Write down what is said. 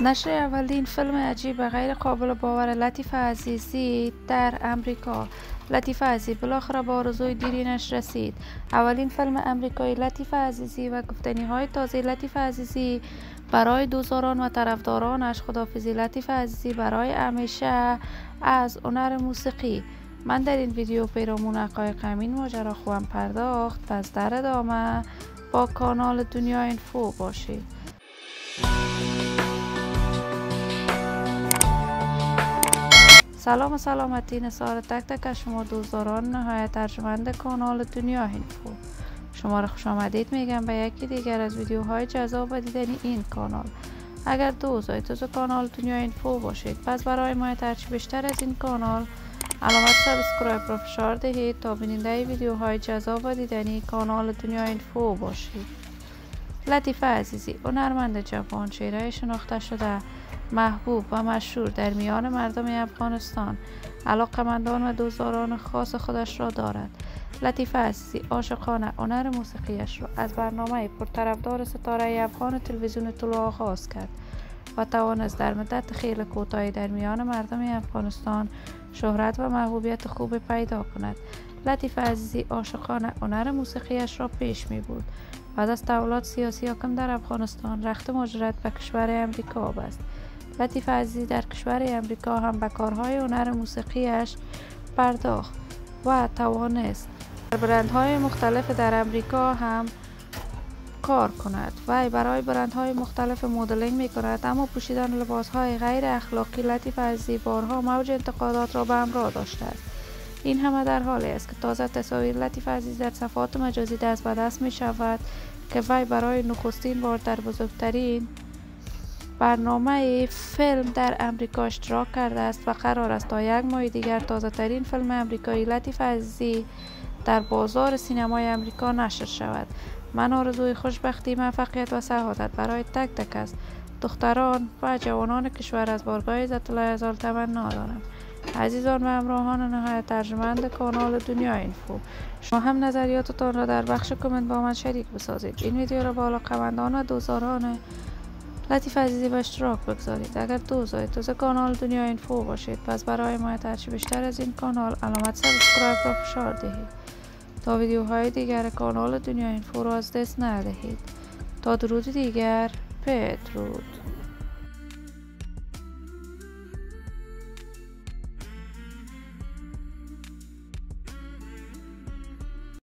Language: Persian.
نشر اولین فیلم عجیب و غیر قابل باور لطیفه عزیزی در امریکا. لطیفه عزیزی بالاخره با آرزوی دیرینش رسید. اولین فیلم امریکایی لطیفه عزیزی و گفتنی های تازه لطیفه عزیزی برای دوستداران و طرفدارانش. خداحافظی لطیفه عزیزی برای همیشه از هنر موسیقی. من در این ویدیو پیرامون حقایق همین ماجرا خواهم پرداخت، پس در ادامه با کانال دنیا اینفو باشید. سلام و سلامتی نثار تک تک شما دوستداران نهایت ارجمند کانال دنیا اینفو. شما را خوش آمدید میگم به یکی دیگر از ویدیوهای جذاب و دیدنی این کانال. اگر دوست کانال دنیا اینفو باشید، پس برای ما هرچی بیشتر از این کانال علامت سابسکرایب را فشار دهید تا بیننده ویدیوهای جذاب و دیدنی کانال دنیا اینفو باشید. لطیفه عزیزی هنرمند جوان، چهره شناخته شده، محبوب و مشهور در میان مردم افغانستان، علاقمندان و دوستداران خاص خودش را دارد. لطیفه عزیزی عاشقانه هنر موسیقیش را از برنامه پرطرفدار ستاره افغان تلویزیون طلوع آغاز کرد و توانست در مدت خیلی کوتاهی در میان مردم افغانستان شهرت و محبوبیت خوب پیدا کند. لطیفه عزیزی عاشقانه هنر موسیقیش را پیش می بود. بعد از تحولات سیاسی حاکم در افغانستان رخت مهاجرت به کشور امریکا بست. لطیفه عزیزی در کشور امریکا هم به کارهای هنر موسیقیش پرداخت و توانست در برندهای مختلف در امریکا هم کار کند. وی برای برندهای مختلف مدلینگ می کند، اما پوشیدن لباسهای غیر اخلاقی لطیفه عزیزی بارها موج انتقادات را به همراه داشته است. این همه در حالی است که تازه تصاویر لطیفه عزیزی در صفحات مجازی دست به دست می شود که وی برای نخستین بار در بزرگترین برنامه فیلم در امریکا اشتراک کرده است و قرار است تا یک ماه دیگر تازه ترین فیلم امریکایی لطیفه عزیزی در بازار سینمای امریکا نشر شود. من آرزوی خوشبختی، موفقیت و سعادت برای تک تک از دختران و جوانان کشور از بارگاه عزت الله عزال تمنا دارم. عزیزان و همراهان نهایت ارجمند کانال دنیا اینفو، شما هم نظریاتتان را در بخش کامنت با من شریک بسازید. این ویدیو را با علاقه‌مندان و دوستداران لطیفه عزیزی به اشتراک بگذارید. اگر دوست کانال دنیا اینفو باشید، پس برای ما هرچی بیشتر از این کانال علامت سابسکرایب را فشار دهید تا ویدیوهای دیگر کانال دنیا اینفو را از دست ندهید. تا درود دیگر، بدرود.